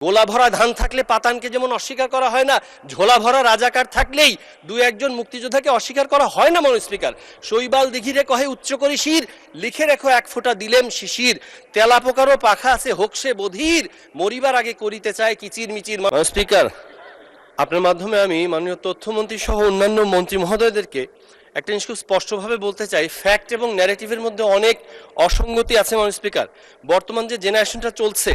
গোলা ভরা ধান থাকলে পাতানকে যেমন অস্বীকার করা হয় না, ঝোলা ভরা রাজাকার থাকলেই দু একজন মুক্তিযোদ্ধাকে অস্বীকার করা হয় না। মাননীয় স্পিকার, শৈবাল দিঘিরে কহে উচ্চ করি শির, লিখে রেখো এক ফোঁটা দিলেম শিশির, তেলা পোকারও পাখা আছে হোক সে বধির, মরিবার আগে করিতে চায় কিচির মিচির। মাননীয় স্পিকার, আপনার মাধ্যমে আমি মাননীয় তথ্যমন্ত্রী সহ অন্যান্য মন্ত্রী মহোদয়দেরকে একটা জিনিস খুব স্পষ্টভাবে বলতে চাই, ফ্যাক্ট এবং ন্যারেটিভের মধ্যে অনেক অসঙ্গতি আছে। মাননীয় স্পিকার, বর্তমান যে জেনারেশনটা চলছে,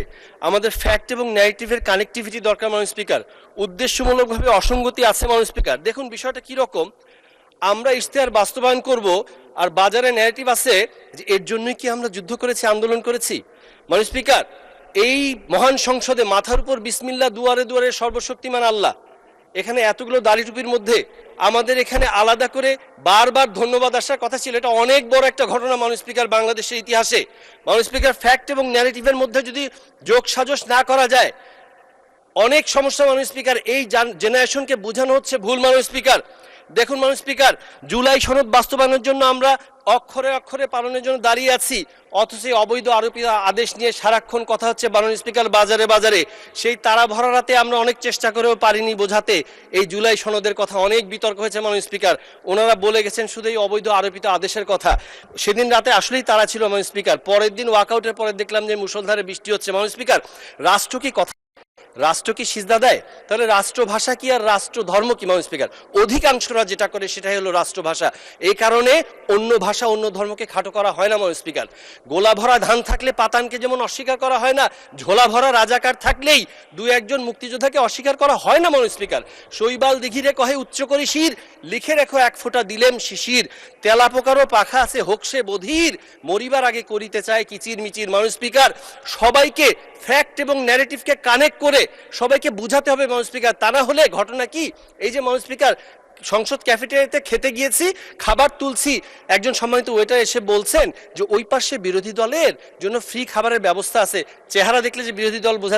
আমাদের ফ্যাক্ট এবং ন্যারেটিভের কানেক্টিভিটি দরকার। মাননীয় স্পিকার, উদ্দেশ্যমূলকভাবে অসঙ্গতি আছে। মাননীয় স্পিকার, দেখুন বিষয়টা কীরকম, আমরা ইশতেহার বাস্তবায়ন করব আর বাজারে ন্যারেটিভ আছে যে এর জন্যই কি আমরা যুদ্ধ করেছি, আন্দোলন করেছি। মাননীয় স্পিকার, এই মহান সংসদে মাথার উপর বিসমিল্লাহ, দুয়ারে দুয়ারে সর্বশক্তিমান আল্লাহ, এখানে এতগুলো দাড়ি টুপির মধ্যে আমাদের এখানে আলাদা করে বারবার ধন্যবাদ আসার কথা ছিল। এটা অনেক বড় একটা ঘটনা মাননীয় স্পিকার বাংলাদেশের ইতিহাসে। মাননীয় স্পিকার, ফ্যাক্ট এবং ন্যারেটিভের মধ্যে যদি যোগ সাজস না করা যায় অনেক সমস্যা। মাননীয় স্পিকার, এই জেনারেশনকে বোঝানো হচ্ছে ভুল। মাননীয় স্পিকার দেখুন, মাননীয় স্পিকার, জুলাই সনদ বাস্তবায়নের জন্য আমরা অক্ষরে অক্ষরে পালনের জন্য দাঁড়িয়ে আছি, অথচ অবৈধ আরোপিত আদেশ নিয়ে সারাক্ষণ কথা হচ্ছে। মাননীয় স্পিকার, বাজারে বাজারে সেই তারা ভরা রাতে আমরা অনেক চেষ্টা করেও পারিনি বোঝাতে। এই জুলাই সনদের কথা অনেক বিতর্ক হয়েছে। মাননীয় স্পিকার, ওনারা বলে গেছেন শুধু এই অবৈধ আরোপিত আদেশের কথা। সেদিন রাতে আসলেই তারা ছিল। মাননীয় স্পিকার, পরের দিন ওয়াকআউটের পরে দেখলাম যে মুষলধারে বৃষ্টি হচ্ছে। মাননীয় স্পিকার, রাষ্ট্র কি কথা, রাষ্ট্র কি সিজদা দেয়? তাহলে রাষ্ট্রভাষা কি আর রাষ্ট্র ধর্ম কি? মাননীয় স্পিকার, অধিকাংশরা যেটা করে সেটাই হলো রাষ্ট্রভাষা। এই কারণে অন্য ভাষা অন্য ধর্মকে খাটো করা হয় না। মাননীয় স্পিকার, গোলা ভরা ধান থাকলে পাতানকে যেমন অস্বীকার করা হয় না, ঝোলা ভরা রাজাকার থাকলেই দু একজন মুক্তিযোদ্ধাকে অস্বীকার করা হয় না। মাননীয় স্পিকার, শৈবাল দিঘিরে কহে উচ্চ করি শির, লিখে রেখো এক ফোঁটা দিলেম শিশির, তেলা পোকারও পাখা আছে হোক সে বধির, মরিবার আগে করিতে চায় কিচির মিচির। মাননীয় স্পিকার, সবাইকে ফ্যাক্ট এবং ন্যারেটিভকে কানেক্ট করে সবাইকে বুঝাতে হবে। মাননীয় স্পিকার, তা না হলে ঘটনা কি, এই যে মাননীয় স্পিকার, সংসদ ক্যাফেটেরিয়াতে খেতে গিয়েছি, খাবার তুলছি, একজন সম্মানিত ওয়েটার এসে বলছেন যে ওই পাশে বিরোধী দলের জন্য ফ্রি খাবারের ব্যবস্থা আছে। চেহারা দেখলে যে বিরোধী দল বোঝা